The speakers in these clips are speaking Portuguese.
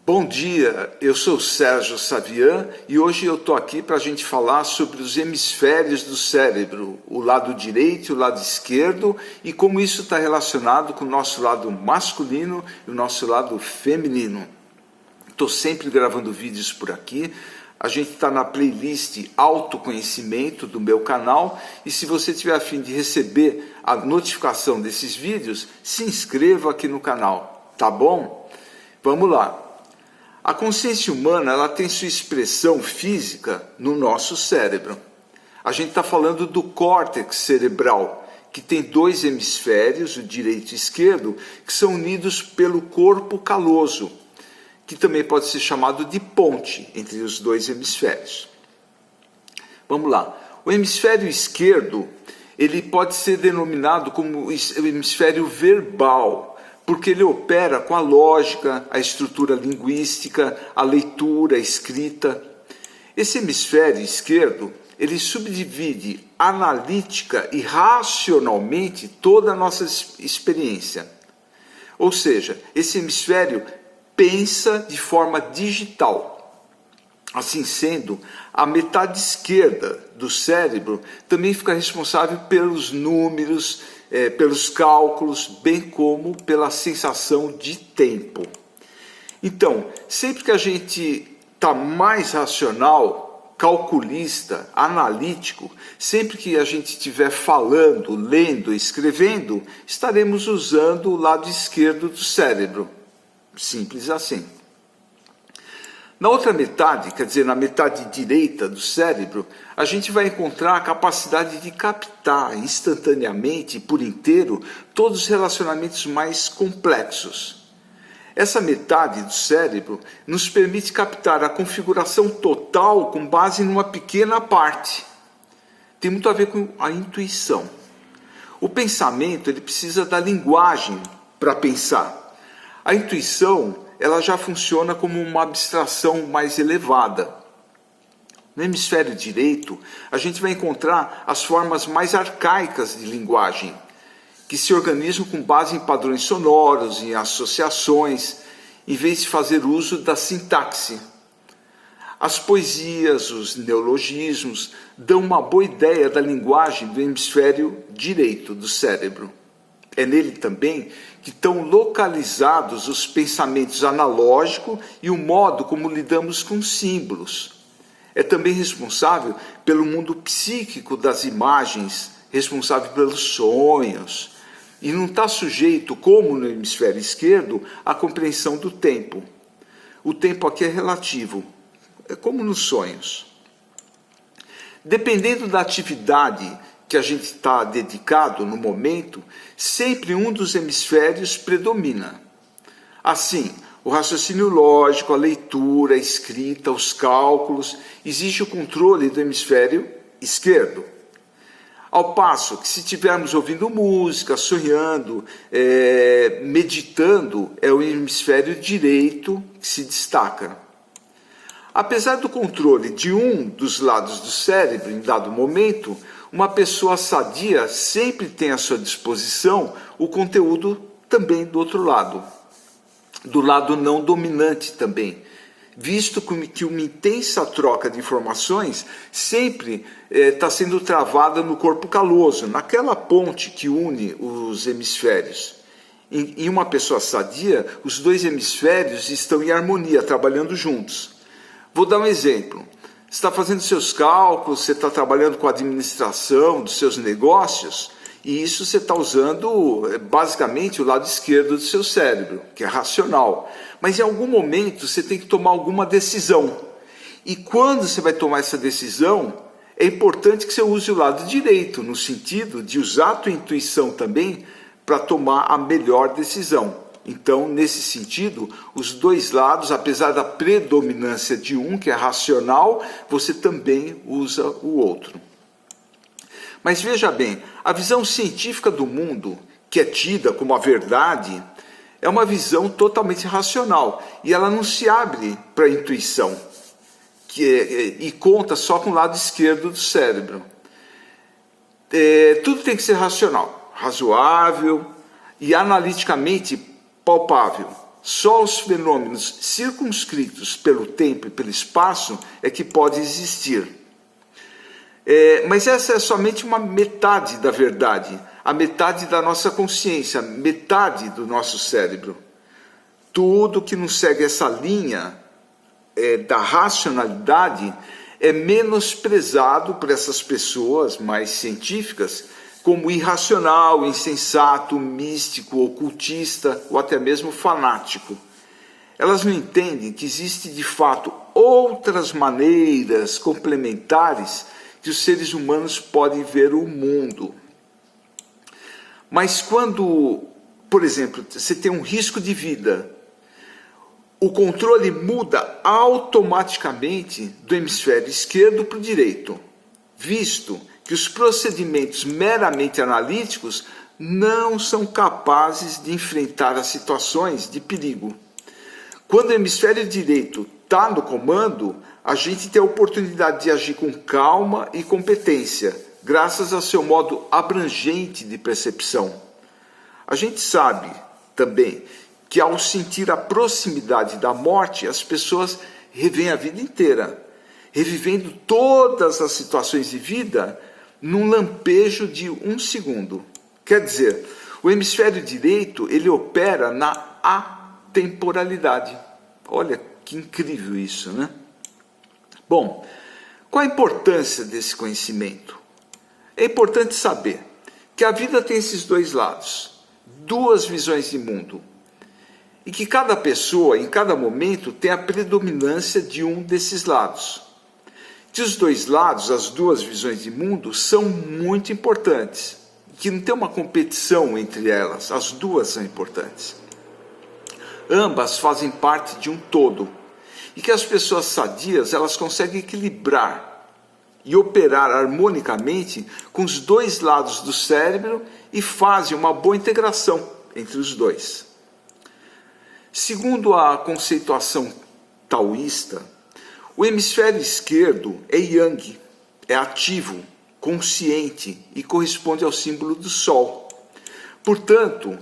Bom dia, eu sou Sérgio Savian e hoje eu estou aqui para a gente falar sobre os hemisférios do cérebro, o lado direito e o lado esquerdo, e como isso está relacionado com o nosso lado masculino e o nosso lado feminino. Estou sempre gravando vídeos por aqui. A gente está na playlist Autoconhecimento do meu canal, e se você tiver a fim de receber a notificação desses vídeos, se inscreva aqui no canal, tá bom? Vamos lá. A consciência humana ela tem sua expressão física no nosso cérebro. A gente está falando do córtex cerebral, que tem dois hemisférios, o direito e o esquerdo, que são unidos pelo corpo caloso, que também pode ser chamado de ponte entre os dois hemisférios. Vamos lá. O hemisfério esquerdo ele pode ser denominado como o hemisfério verbal, porque ele opera com a lógica, a estrutura linguística, a leitura, a escrita. Esse hemisfério esquerdo, ele subdivide analítica e racionalmente toda a nossa experiência. Ou seja, esse hemisfério pensa de forma digital. Assim sendo, a metade esquerda do cérebro também fica responsável pelos números, pelos cálculos, bem como pela sensação de tempo. Então, sempre que a gente está mais racional, calculista, analítico, sempre que a gente estiver falando, lendo, escrevendo, estaremos usando o lado esquerdo do cérebro. Simples assim. Na outra metade, quer dizer, na metade direita do cérebro, a gente vai encontrar a capacidade de captar instantaneamente e por inteiro todos os relacionamentos mais complexos. Essa metade do cérebro nos permite captar a configuração total com base numa pequena parte. Tem muito a ver com a intuição. O pensamento ele precisa da linguagem para pensar. A intuição ela já funciona como uma abstração mais elevada. No hemisfério direito, a gente vai encontrar as formas mais arcaicas de linguagem, que se organizam com base em padrões sonoros, em associações, em vez de fazer uso da sintaxe. As poesias, os neologismos, dão uma boa ideia da linguagem do hemisfério direito do cérebro. É nele também que estão localizados os pensamentos analógicos e o modo como lidamos com símbolos. É também responsável pelo mundo psíquico das imagens, responsável pelos sonhos, e não está sujeito, como no hemisfério esquerdo, à compreensão do tempo. O tempo aqui é relativo, é como nos sonhos. Dependendo da atividade que a gente está dedicado no momento, sempre um dos hemisférios predomina. Assim, o raciocínio lógico, a leitura, a escrita, os cálculos, exige o controle do hemisfério esquerdo. Ao passo que se estivermos ouvindo música, sonhando, meditando, é o hemisfério direito que se destaca. Apesar do controle de um dos lados do cérebro em dado momento, uma pessoa sadia sempre tem à sua disposição o conteúdo também do outro lado, do lado não dominante também, visto que uma intensa troca de informações sempre está sendo travada no corpo caloso, naquela ponte que une os hemisférios. Em uma pessoa sadia, os dois hemisférios estão em harmonia, trabalhando juntos. Vou dar um exemplo. Você está fazendo seus cálculos, você está trabalhando com a administração dos seus negócios, e isso você está usando basicamente o lado esquerdo do seu cérebro, que é racional. Mas em algum momento você tem que tomar alguma decisão. E quando você vai tomar essa decisão, é importante que você use o lado direito, no sentido de usar a tua intuição também para tomar a melhor decisão. Então, nesse sentido, os dois lados, apesar da predominância de um, que é racional, você também usa o outro. Mas veja bem, a visão científica do mundo, que é tida como a verdade, é uma visão totalmente racional, e ela não se abre para a intuição, e conta só com o lado esquerdo do cérebro. Tudo tem que ser racional, razoável e analiticamente palpável. só os fenômenos circunscritos pelo tempo e pelo espaço é que pode existir. Mas essa é somente uma metade da verdade, a metade da nossa consciência, metade do nosso cérebro. Tudo que não segue essa linha da racionalidade é menosprezado por essas pessoas mais científicas como irracional, insensato, místico, ocultista ou até mesmo fanático. Elas não entendem que existe de fato outras maneiras complementares que os seres humanos podem ver o mundo. Mas quando, por exemplo, você tem um risco de vida, o controle muda automaticamente do hemisfério esquerdo para o direito, visto que os procedimentos meramente analíticos não são capazes de enfrentar as situações de perigo. Quando o hemisfério direito está no comando, a gente tem a oportunidade de agir com calma e competência, graças ao seu modo abrangente de percepção. A gente sabe também que ao sentir a proximidade da morte, as pessoas revêem a vida inteira, revivendo todas as situações de vida num lampejo de 1 segundo. Quer dizer, o hemisfério direito ele opera na atemporalidade. Olha que incrível isso, né? Bom, qual a importância desse conhecimento? É importante saber que a vida tem esses dois lados, duas visões de mundo, e que cada pessoa, em cada momento, tem a predominância de um desses lados. Que os dois lados, as duas visões de mundo, são muito importantes, que não tem uma competição entre elas, as duas são importantes. Ambas fazem parte de um todo, e que as pessoas sadias elas conseguem equilibrar e operar harmonicamente com os dois lados do cérebro e fazem uma boa integração entre os dois. Segundo a conceituação taoísta, o hemisfério esquerdo é yang, é ativo, consciente e corresponde ao símbolo do sol. Portanto,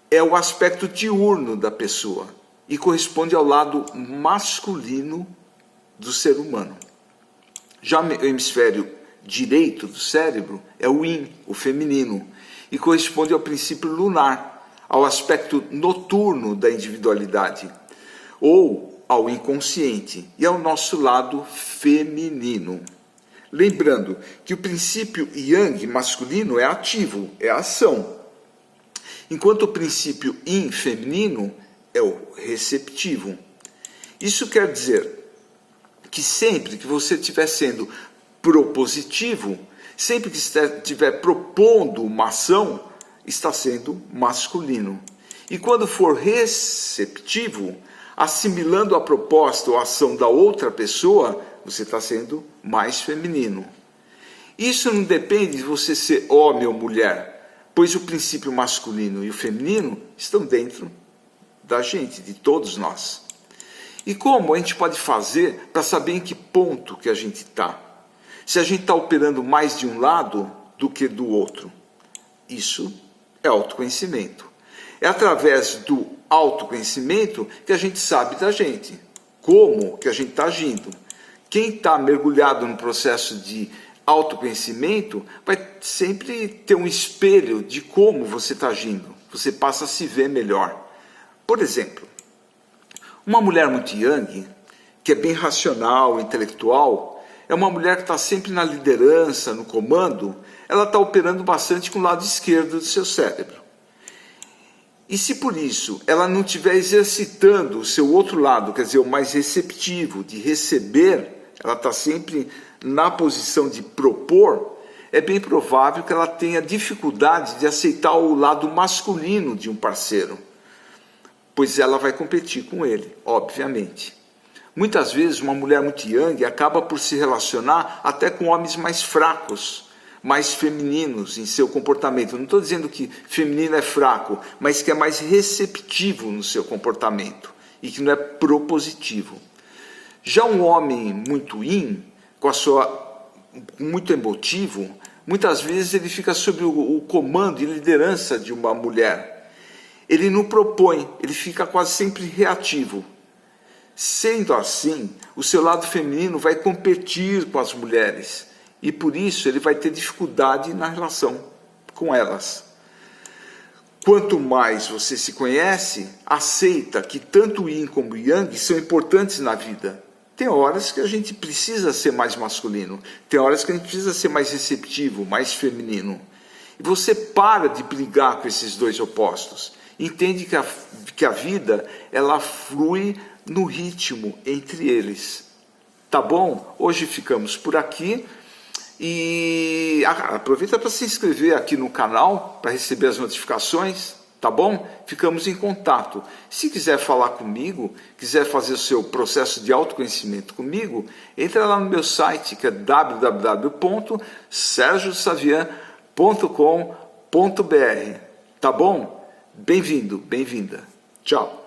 é o aspecto diurno da pessoa e corresponde ao lado masculino do ser humano. Já o hemisfério direito do cérebro é o yin, o feminino, e corresponde ao princípio lunar, ao aspecto noturno da individualidade, ou ao inconsciente, e ao nosso lado feminino. Lembrando que o princípio yang masculino é ativo, é a ação, enquanto o princípio yin feminino é o receptivo. Isso quer dizer que sempre que você estiver sendo propositivo, sempre que estiver propondo uma ação, está sendo masculino. E quando for receptivo, assimilando a proposta ou a ação da outra pessoa, você está sendo mais feminino. Isso não depende de você ser homem ou mulher, pois o princípio masculino e o feminino estão dentro da gente, de todos nós. E como a gente pode fazer para saber em que ponto que a gente está? Se a gente está operando mais de um lado do que do outro? Isso é autoconhecimento. É através do autoconhecimento que a gente sabe da gente, como que a gente está agindo. Quem está mergulhado no processo de autoconhecimento vai sempre ter um espelho de como você está agindo. Você passa a se ver melhor. Por exemplo, uma mulher muito yang, que é bem racional, intelectual, é uma mulher que está sempre na liderança, no comando, ela está operando bastante com o lado esquerdo do seu cérebro. E se por isso ela não estiver exercitando o seu outro lado, quer dizer, o mais receptivo, de receber, ela está sempre na posição de propor, é bem provável que ela tenha dificuldade de aceitar o lado masculino de um parceiro, pois ela vai competir com ele, obviamente. Muitas vezes uma mulher muito yang acaba por se relacionar até com homens mais fracos, mais femininos em seu comportamento. Não estou dizendo que feminino é fraco, mas que é mais receptivo no seu comportamento e que não é propositivo. Já um homem muito yin, muito emotivo, muitas vezes ele fica sob o comando e liderança de uma mulher. Ele não propõe, ele fica quase sempre reativo. Sendo assim, o seu lado feminino vai competir com as mulheres e por isso ele vai ter dificuldade na relação com elas. Quanto mais você se conhece, aceita que tanto o Yin como o Yang são importantes na vida. Tem horas que a gente precisa ser mais masculino, tem horas que a gente precisa ser mais receptivo, mais feminino. E você para de brigar com esses dois opostos. Entende que a vida, ela flui no ritmo entre eles. Tá bom? Hoje ficamos por aqui. E aproveita para se inscrever aqui no canal, para receber as notificações, tá bom? Ficamos em contato. Se quiser falar comigo, quiser fazer o seu processo de autoconhecimento comigo, entra lá no meu site, que é www.sergiosavian.com.br. Tá bom? Bem-vindo, bem-vinda. Tchau.